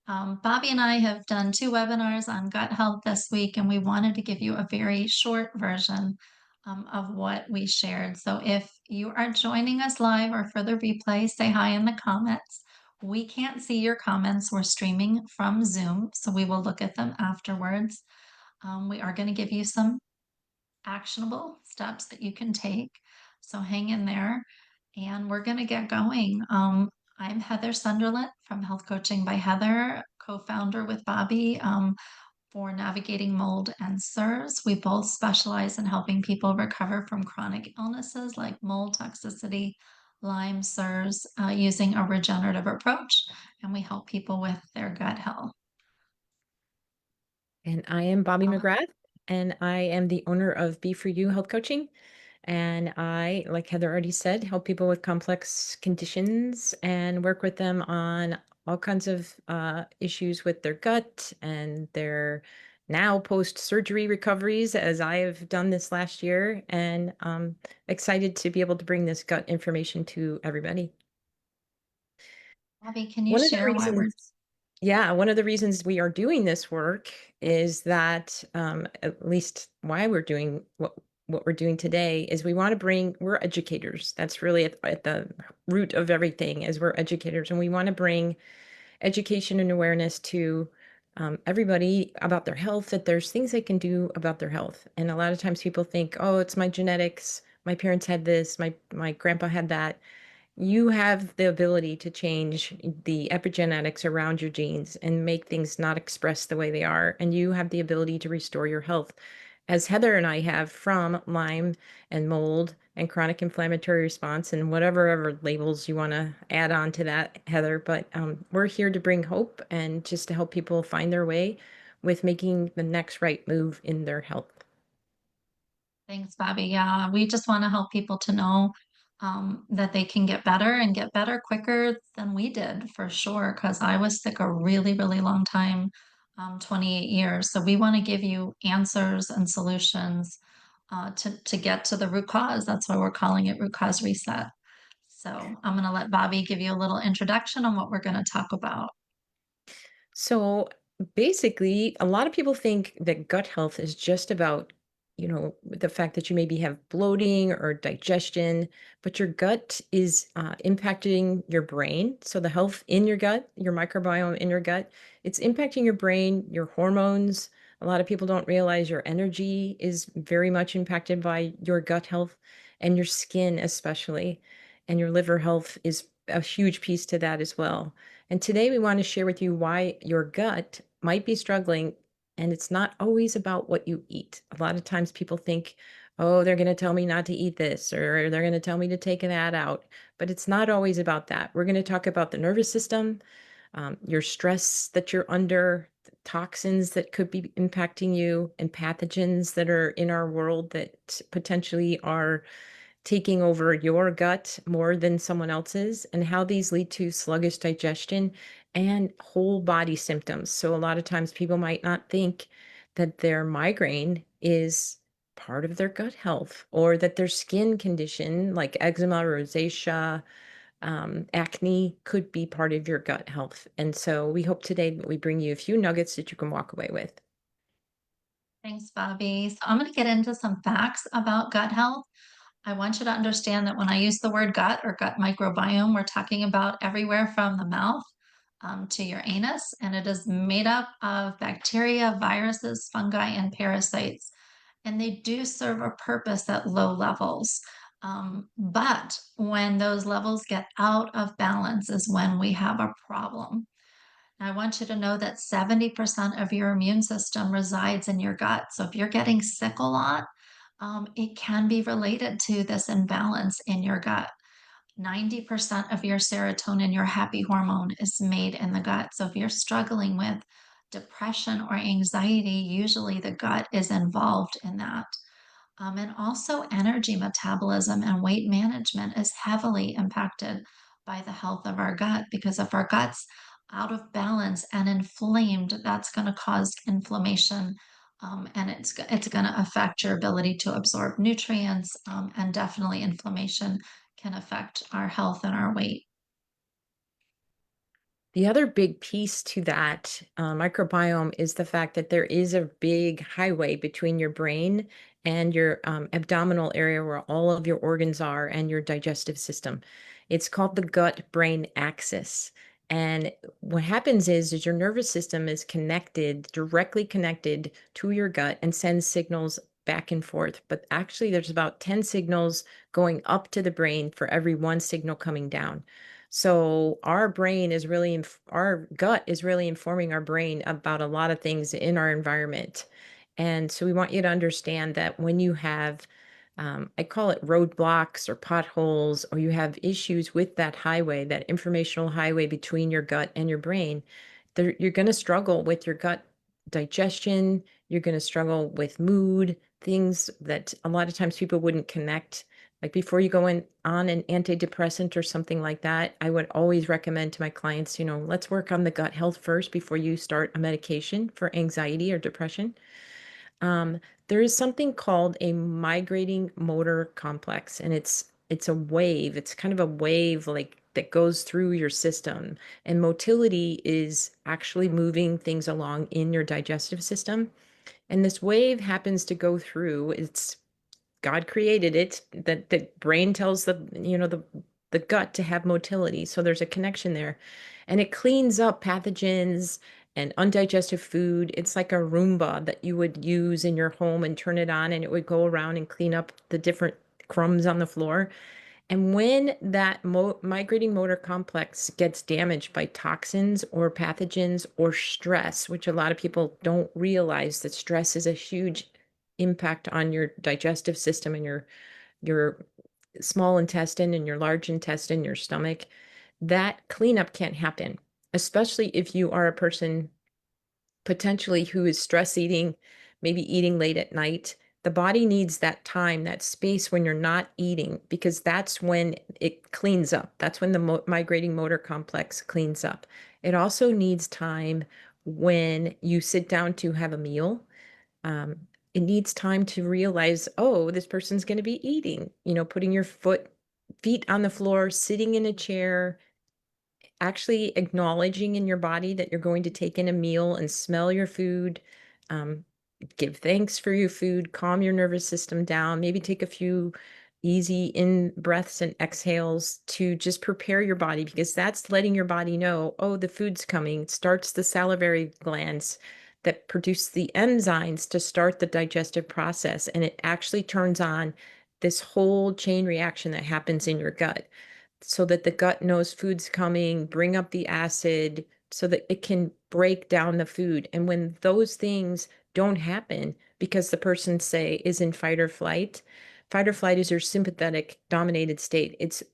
Bobby and I have done two webinars on gut health this week, and we wanted to give you a very short version of what we shared. So if you are joining us live or for the replay, say hi in the comments. We can't see your comments. We're streaming from Zoom, so we will look at them afterwards. We are going to give you some actionable steps that you can take. So hang in there and we're going to get going. I'm Heather Sunderland from Health Coaching by Heather, co founder with Bobby for Navigating Mold and SIRS. We both specialize in helping people recover from chronic illnesses like mold toxicity, Lyme, SIRS, using a regenerative approach. And we help people with their gut health. And I am Bobby Um, McGrath, and I am the owner of Be For You Health Coaching. And I, like Heather already said, help people with complex conditions and work with them on all kinds of issues with their gut and their now post-surgery recoveries, as I have done this last year. And excited to be able to bring this gut information to everybody. Bobby, can you One of the share why we're reasons Yeah, one of the reasons we are doing this work is that, at least why we're doing what we're doing today is we're educators. That's really at the root of everything is we're educators, and we want to bring education and awareness to everybody about their health, that there's things they can do about their health. And a lot of times people think, oh, it's my genetics. My parents had this, my grandpa had that. You have the ability to change the epigenetics around your genes and make things not express the way they are. And you have the ability to restore your health, as Heather and I have from Lyme and mold and chronic inflammatory response and whatever other labels you want to add on to that, Heather. But we're here to bring hope and just to help people find their way with making the next right move in their health. Thanks, Bobby. Yeah, we just want to help people to know that they can get better and get better quicker than we did for sure. Because I was sick a really, really long time, 28 years. So we want to give you answers and solutions to get to the root cause. That's why we're calling it Root Cause Reset. So I'm going to let Bobby give you a little introduction on what we're going to talk about. So basically, a lot of people think that gut health is just about, the fact that you maybe have bloating or digestion, but your gut is impacting your brain. So the health in your gut, your microbiome in your gut, it's impacting your brain, your hormones. A lot of people don't realize your energy is very much impacted by your gut health and your skin, especially. And your liver health is a huge piece to that as well. And today we want to share with you why your gut might be struggling. And it's not always about what you eat. A lot of times people think, oh, they're going to tell me not to eat this, or they're going to tell me to take that out. But it's not always about that. We're going to talk about the nervous system, your stress that you're under, toxins that could be impacting you, and pathogens that are in our world that potentially are taking over your gut more than someone else's, and how these lead to sluggish digestion and whole body symptoms. So a lot of times people might not think that their migraine is part of their gut health, or that their skin condition like eczema, rosacea, acne could be part of your gut health. And so we hope today that we bring you a few nuggets that you can walk away with. Thanks, Bobby. So I'm going to get into some facts about gut health. I want you to understand that when I use the word gut or gut microbiome, we're talking about everywhere from the mouth to your anus, and it is made up of bacteria, viruses, fungi, and parasites. And they do serve a purpose at low levels. But when those levels get out of balance is when we have a problem. I want you to know that 70% of your immune system resides in your gut. So if you're getting sick a lot, it can be related to this imbalance in your gut. 90% of your serotonin, your happy hormone, is made in the gut. So if you're struggling with depression or anxiety, usually the gut is involved in that. And also, energy metabolism and weight management is heavily impacted by the health of our gut because if our gut's out of balance and inflamed, that's going to cause inflammation. And it's going to affect your ability to absorb nutrients, and definitely inflammation can affect our health and our weight. The other big piece to that microbiome is the fact that there is a big highway between your brain and your abdominal area where all of your organs are and your digestive system. It's called the gut-brain axis. And what happens is your nervous system is connected, directly connected to your gut and sends signals back and forth. But actually, there's about 10 signals going up to the brain for every one signal coming down. So our brain is really, our gut is really informing our brain about a lot of things in our environment. And so we want you to understand that when you have, I call it roadblocks or potholes, or you have issues with that highway, that informational highway between your gut and your brain, you're going to struggle with your gut digestion. You're going to struggle with mood, things that a lot of times people wouldn't connect. Like before you go in on an antidepressant or something like that, I would always recommend to my clients, let's work on the gut health first before you start a medication for anxiety or depression. Um, there is something called a migrating motor complex, and it's a wave. It's kind of a wave like that goes through your system. And motility is actually moving things along in your digestive system. And this wave happens to go through, it's God created it, that the brain tells the gut to have motility. So there's a connection there. And it cleans up pathogens and undigested food. It's like a Roomba that you would use in your home and turn it on and it would go around and clean up the different crumbs on the floor. And when that migrating motor complex gets damaged by toxins or pathogens or stress, which a lot of people don't realize that stress is a huge impact on your digestive system and your small intestine and your large intestine, your stomach, that cleanup can't happen, especially if you are a person potentially who is stress eating, maybe eating late at night. The body needs that time, that space when you're not eating, because that's when it cleans up. That's when the migrating motor complex cleans up. It also needs time when you sit down to have a meal. Um, it needs time to realize, oh, this person's going to be eating, putting your feet on the floor, sitting in a chair, actually acknowledging in your body that you're going to take in a meal and smell your food, um, give thanks for your food, calm your nervous system down, maybe take a few easy in breaths and exhales to just prepare your body, because that's letting your body know, oh, the food's coming. It starts the salivary glands that produce the enzymes to start the digestive process. And it actually turns on this whole chain reaction that happens in your gut so that the gut knows food's coming, bring up the acid so that it can break down the food. And when those things don't happen because the person, say, is in fight or flight is your sympathetic dominated state. It's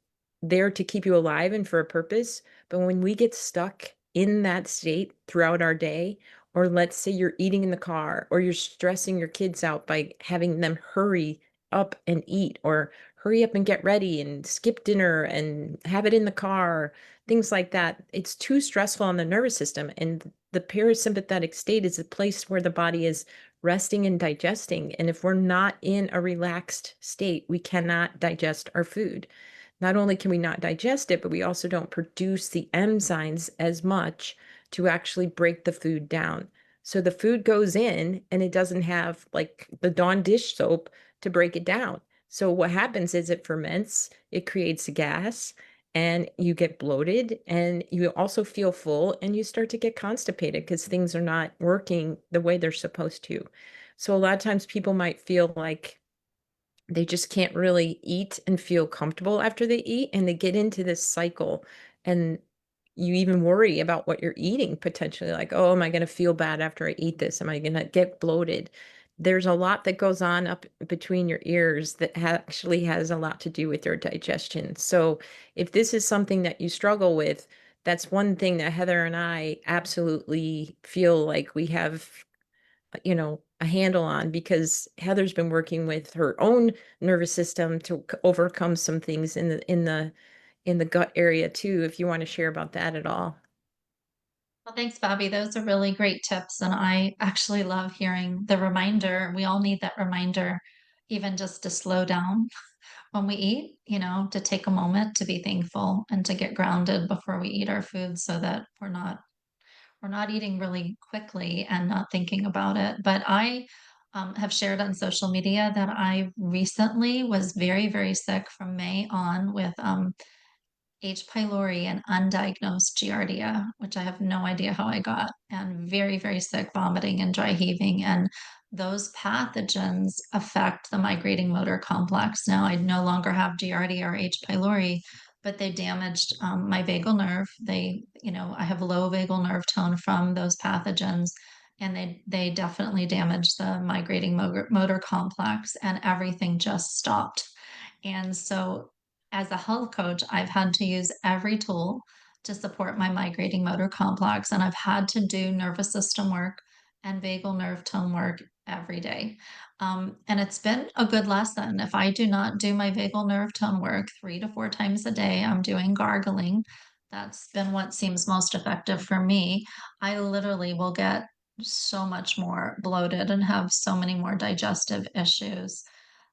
there to keep you alive and for a purpose. But when we get stuck in that state throughout our day, or let's say you're eating in the car, or you're stressing your kids out by having them hurry up and eat, or hurry up and get ready and skip dinner and have it in the car, things like that. It's too stressful on the nervous system. And the parasympathetic state is a place where the body is resting and digesting. And if we're not in a relaxed state, we cannot digest our food. Not only can we not digest it, but we also don't produce the enzymes as much to actually break the food down. So the food goes in and it doesn't have like the Dawn dish soap to break it down. So what happens is it ferments, it creates gas, and you get bloated and you also feel full and you start to get constipated because things are not working the way they're supposed to. So a lot of times people might feel like they just can't really eat and feel comfortable after they eat, and they get into this cycle, and you even worry about what you're eating potentially, like, oh, am I going to feel bad after I eat this? Am I going to get bloated? There's a lot that goes on up between your ears that actually has a lot to do with your digestion. So if this is something that you struggle with, that's one thing that Heather and I absolutely feel like we have, a handle on, because Heather's been working with her own nervous system to overcome some things in the gut area too, if you want to share about that at all. Well, thanks, Bobby. Those are really great tips. And I actually love hearing the reminder. We all need that reminder, even just to slow down when we eat, to take a moment to be thankful and to get grounded before we eat our food so that we're not eating really quickly and not thinking about it. But I have shared on social media that I recently was very, very sick from May on with H. pylori and undiagnosed giardia, which I have no idea how I got, and very, very sick, vomiting and dry heaving. And those pathogens affect the migrating motor complex. Now, I no longer have giardia or H. pylori, but they damaged my vagal nerve. I have low vagal nerve tone from those pathogens, and they definitely damaged the migrating motor complex, and everything just stopped. And so as a health coach, I've had to use every tool to support my migrating motor complex, and I've had to do nervous system work and vagal nerve tone work every day. And it's been a good lesson. If I do not do my vagal nerve tone work 3 to 4 times a day, I'm doing gargling. That's been what seems most effective for me. I literally will get so much more bloated and have so many more digestive issues.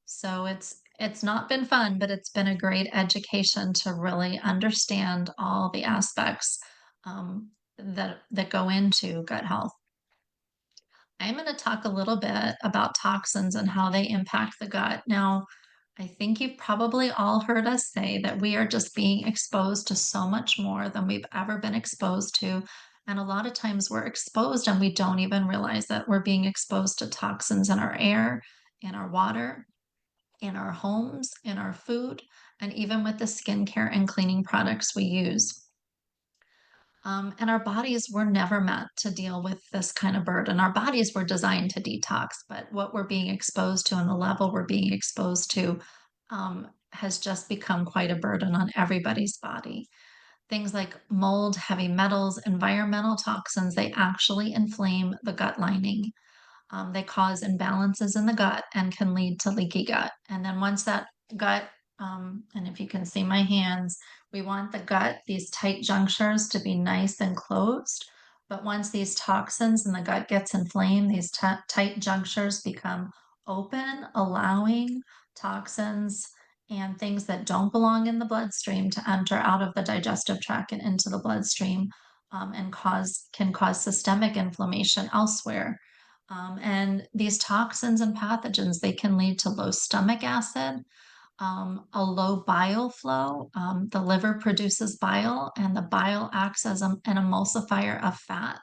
So it's not been fun, but it's been a great education to really understand all the aspects that go into gut health. I'm going to talk a little bit about toxins and how they impact the gut. Now, I think you've probably all heard us say that we are just being exposed to so much more than we've ever been exposed to. And a lot of times we're exposed and we don't even realize that we're being exposed to toxins in our air, in our water, in our homes, in our food, and even with the skincare and cleaning products we use. And our bodies were never meant to deal with this kind of burden. Our bodies were designed to detox, but what we're being exposed to and the level we're being exposed to has just become quite a burden on everybody's body. Things like mold, heavy metals, environmental toxins, they actually inflame the gut lining. They cause imbalances in the gut and can lead to leaky gut. And then once that gut, and if you can see my hands, we want the gut, these tight junctures to be nice and closed. But once these toxins in the gut gets inflamed, these tight junctures become open, allowing toxins and things that don't belong in the bloodstream to enter out of the digestive tract and into the bloodstream, and can cause systemic inflammation elsewhere. And these toxins and pathogens, they can lead to low stomach acid, a low bile flow. The liver produces bile, and the bile acts as an emulsifier of fat,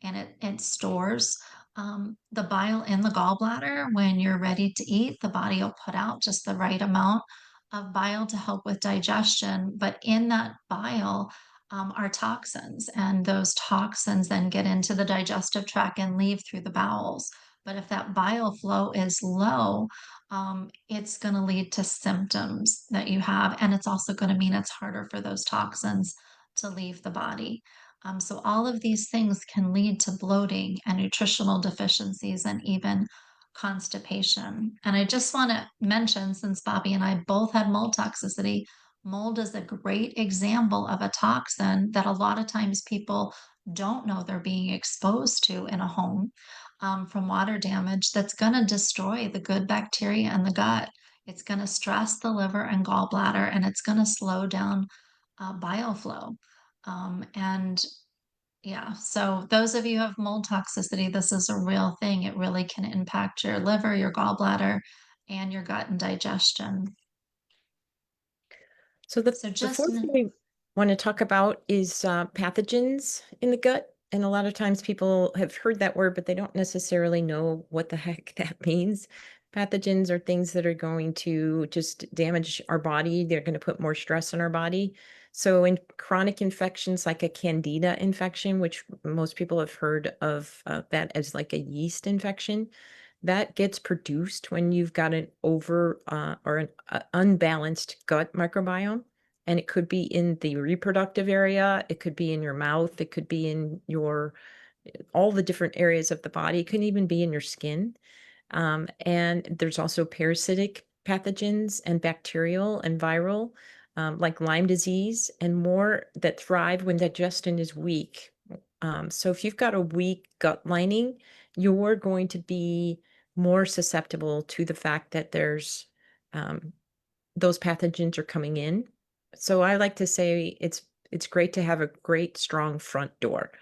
and it stores the bile in the gallbladder. When you're ready to eat, the body will put out just the right amount of bile to help with digestion. But in that bile, are toxins, and those toxins then get into the digestive tract and leave through the bowels. But if that bile flow is low, it's going to lead to symptoms that you have, and it's also going to mean it's harder for those toxins to leave the body. So all of these things can lead to bloating and nutritional deficiencies and even constipation. And I just want to mention, since Bobby and I both had mold toxicity, mold is a great example of a toxin that a lot of times people don't know they're being exposed to in a home, from water damage, that's going to destroy the good bacteria in the gut. It's going to stress the liver and gallbladder, and it's going to slow down bile flow. And yeah, so those of you who have mold toxicity, this is a real thing. It really can impact your liver, your gallbladder, and your gut and digestion. So the So the just fourth thing we want to talk about is pathogens in the gut. And a lot of times people have heard that word, but they don't necessarily know what the heck that means. Pathogens are things that are going to just damage our body. They're going to put more stress on our body. So in chronic infections like a candida infection, which most people have heard of that as like a yeast infection, that gets produced when you've got an over or an unbalanced gut microbiome. And it could be in the reproductive area, it could be in your mouth, it could be in your all the different areas of the body, it can even be in your skin. And there's also parasitic pathogens and bacterial and viral, like Lyme disease, and more that thrive when digestion is weak. So if you've got a weak gut lining, you're going to be more susceptible to the fact that there's um, those pathogens are coming in. So I like to say it's great to have a great strong front door.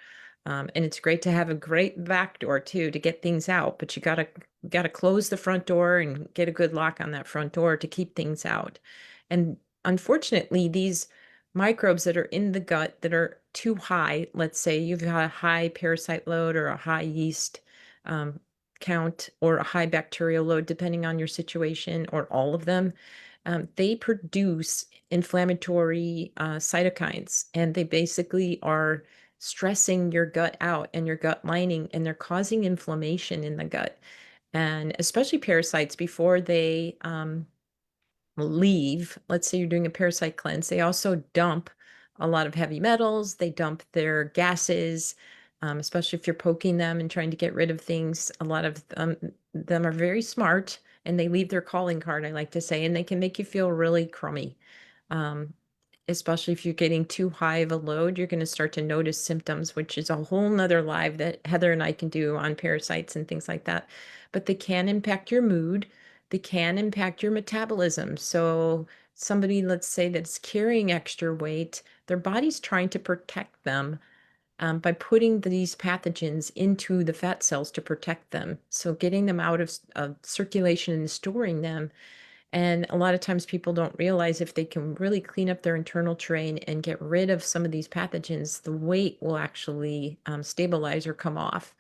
And it's great to have a great back door too to get things out, but you gotta close the front door and get a good lock on that front door to keep things out. And unfortunately, these microbes that are in the gut that are too high, let's say you've got a high parasite load or a high yeast um, count or a high bacterial load, depending on your situation, or all of them, they produce inflammatory cytokines, and they basically are stressing your gut out and your gut lining, and they're causing inflammation in the gut. And especially parasites, before they leave, let's say you're doing a parasite cleanse, they also dump a lot of heavy metals, they dump their gases, especially if you're poking them and trying to get rid of things. A lot of them are very smart and they leave their calling card, I like to say, and they can make you feel really crummy. Um, Especially if you're getting too high of a load, you're going to start to notice symptoms, which is a whole nother live that Heather and I can do on parasites and things like that. But they can impact your mood. They can impact your metabolism. So somebody, let's say, that's carrying extra weight, their body's trying to protect them by putting these pathogens into the fat cells to protect them. So getting them out of circulation and storing them, and a lot of times people don't realize if they can really clean up their internal terrain and get rid of some of these pathogens, the weight will actually stabilize or come off.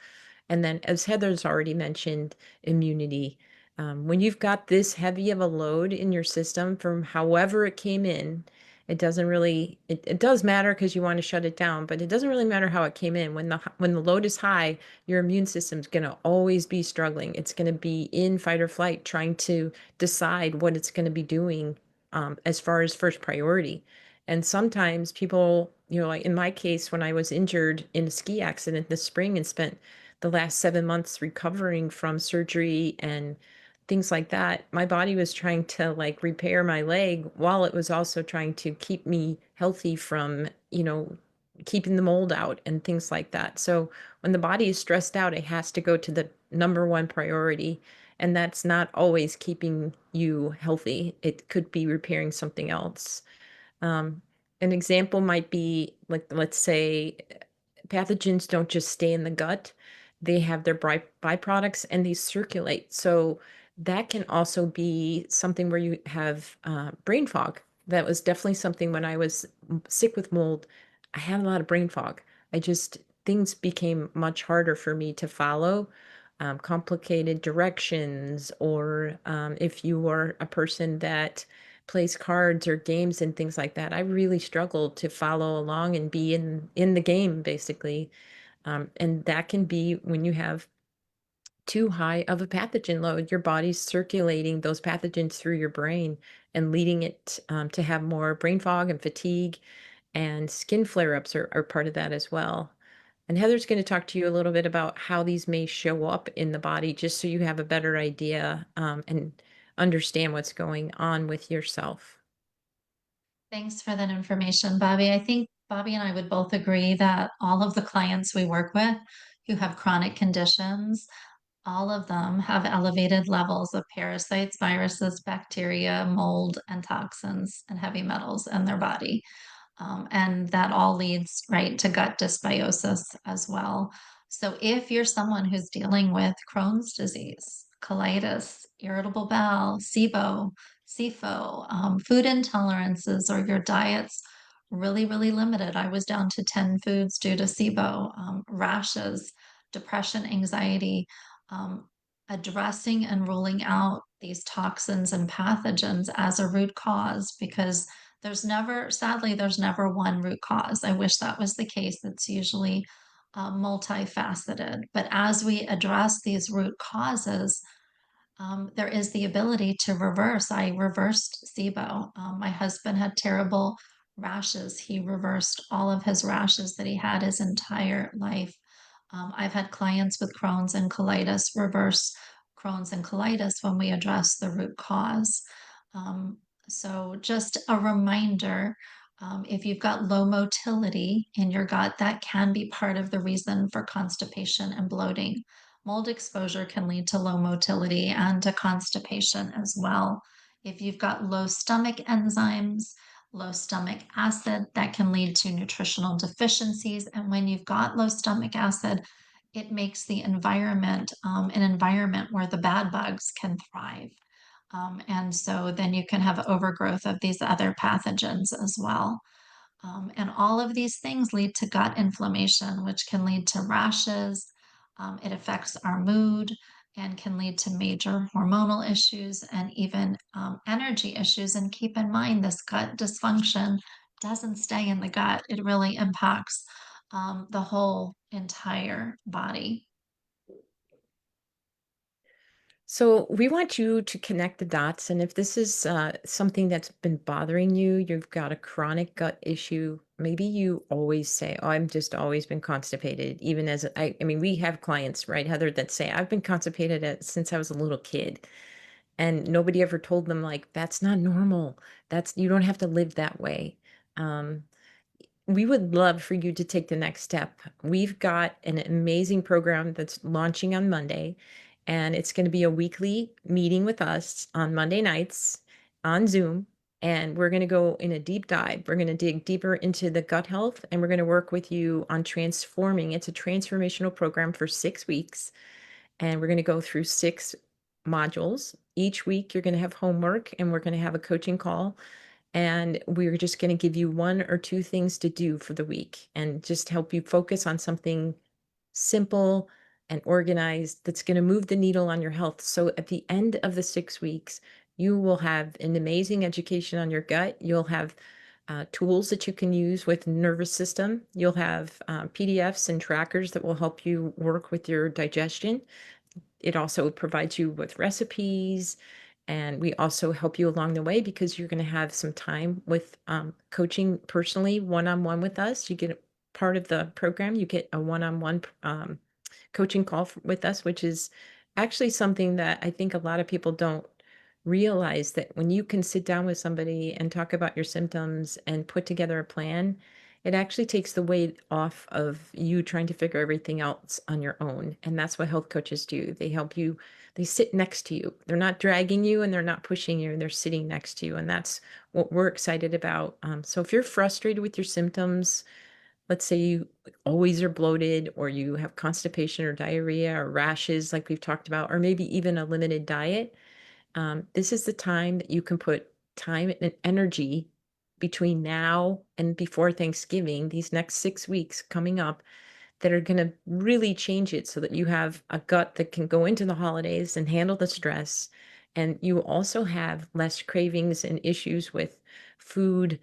And then, as Heather's already mentioned, immunity. When you've got this heavy of a load in your system from however it came in, it doesn't really, it does matter because you want to shut it down, but it doesn't really matter how it came in. When the load is high, your immune system's going to always be struggling. It's going to be in fight or flight, trying to decide what it's going to be doing as far as first priority. And sometimes people, like in my case, when I was injured in a ski accident this spring and spent the last 7 months recovering from surgery and things like that, my body was trying to like repair my leg while it was also trying to keep me healthy from, keeping the mold out and things like that. So when the body is stressed out, it has to go to the number one priority. And that's not always keeping you healthy. It could be repairing something else. Um, an example might be like, let's say pathogens don't just stay in the gut, they have their byproducts and they circulate. So that can also be something where you have brain fog. That was definitely something when I was sick with mold. I had a lot of brain fog. Things became much harder for me to follow. Complicated directions, or if you are a person that plays cards or games and things like that, I really struggled to follow along and be in the game basically. And that can be when you have too high of a pathogen load. Your body's circulating those pathogens through your brain and leading it to have more brain fog and fatigue, and skin flare-ups are part of that as well. And Heather's going to talk to you a little bit about how these may show up in the body, just so you have a better idea and understand what's going on with yourself. Thanks for that information, Bobby. I think Bobby and I would both agree that all of the clients we work with who have chronic conditions, all of them have elevated levels of parasites, viruses, bacteria, mold, and toxins and heavy metals in their body. And that all leads right to gut dysbiosis as well. So if you're someone who's dealing with Crohn's disease, colitis, irritable bowel, SIBO, SIFO, food intolerances, or your diet's really, really limited. I was down to 10 foods due to SIBO, rashes, depression, anxiety, um, addressing and ruling out these toxins and pathogens as a root cause, because sadly, there's never one root cause. I wish that was the case. It's usually multifaceted. But as we address these root causes, there is the ability to reverse. I reversed SIBO. My husband had terrible rashes. He reversed all of his rashes that he had his entire life. I've had clients with Crohn's and colitis reverse Crohn's and colitis when we address the root cause. Um, so, just a reminder, if you've got low motility in your gut, that can be part of the reason for constipation and bloating. Mold exposure can lead to low motility and to constipation as well. If you've got low stomach enzymes, low stomach acid, that can lead to nutritional deficiencies. And when you've got low stomach acid, it makes the environment an environment where the bad bugs can thrive. And so then you can have overgrowth of these other pathogens as well. And all of these things lead to gut inflammation, which can lead to rashes. It affects our mood and can lead to major hormonal issues and even energy issues. And keep in mind, this gut dysfunction doesn't stay in the gut, it really impacts the whole entire body. So we want you to connect the dots. And if this is something that's been bothering you, you've got a chronic gut issue. Maybe you always say, "Oh, I'm just always been constipated." Even as I mean, we have clients, right, Heather, that say, "I've been constipated since I was a little kid," and nobody ever told them like that's not normal. That's you don't have to live that way. Um, we would love for you to take the next step. We've got an amazing program that's launching on Monday, and it's going to be a weekly meeting with us on Monday nights on Zoom. And we're going to go in a deep dive. We're going to dig deeper into the gut health, and we're going to work with you on transforming. It's a transformational program for 6 weeks, and we're going to go through 6 modules. Each week, you're going to have homework, and we're going to have a coaching call, and we're just going to give you 1 or 2 things to do for the week and just help you focus on something simple and organized that's going to move the needle on your health. So at the end of the 6 weeks, you will have an amazing education on your gut. You'll have tools that you can use with nervous system. You'll have PDFs and trackers that will help you work with your digestion. It also provides you with recipes, and we also help you along the way because you're going to have some time with coaching personally, one-on-one with us. You get part of the program, you get a one-on-one coaching call with us, which is actually something that I think a lot of people don't realize, that when you can sit down with somebody and talk about your symptoms and put together a plan, it actually takes the weight off of you trying to figure everything else on your own. And that's what health coaches do. They help you, they sit next to you. They're not dragging you and they're not pushing you, they're sitting next to you. And that's what we're excited about. So if you're frustrated with your symptoms, let's say you always are bloated, or you have constipation or diarrhea or rashes, like we've talked about, or maybe even a limited diet, this is the time that you can put time and energy between now and before Thanksgiving, these next 6 weeks coming up, that are going to really change it so that you have a gut that can go into the holidays and handle the stress. And you also have less cravings and issues with food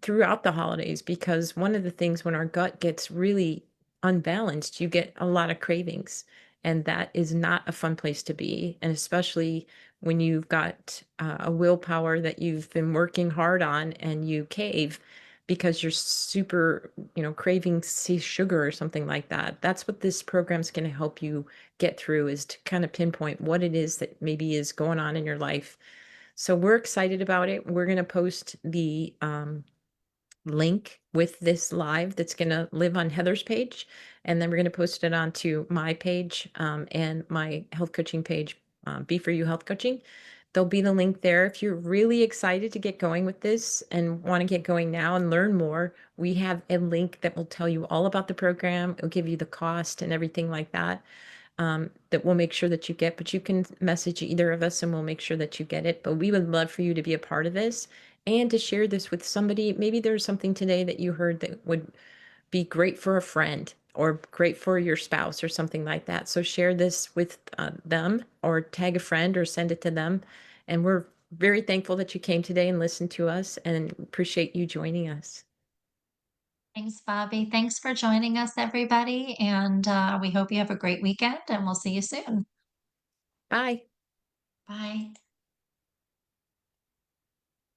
throughout the holidays, because one of the things, when our gut gets really unbalanced, you get a lot of cravings. And that is not a fun place to be. And especially when you've got a willpower that you've been working hard on and you cave because you're super, craving sugar or something like that. That's what this program's going to help you get through, is to kind of pinpoint what it is that maybe is going on in your life. So we're excited about it. We're going to post the link with this live that's going to live on Heather's page. And then we're going to post it onto my page and my health coaching page, Be For You Health Coaching. There'll be the link there. If you're really excited to get going with this and want to get going now and learn more, we have a link that will tell you all about the program. It'll give you the cost and everything like that, that we'll make sure that you get. But you can message either of us and we'll make sure that you get it. But we would love for you to be a part of this and to share this with somebody. Maybe there's something today that you heard that would be great for a friend or great for your spouse or something like that. So share this with them, or tag a friend or send it to them. And we're very thankful that you came today and listened to us, and appreciate you joining us. Thanks, Bobby. Thanks for joining us, everybody. And we hope you have a great weekend and we'll see you soon. Bye. Bye.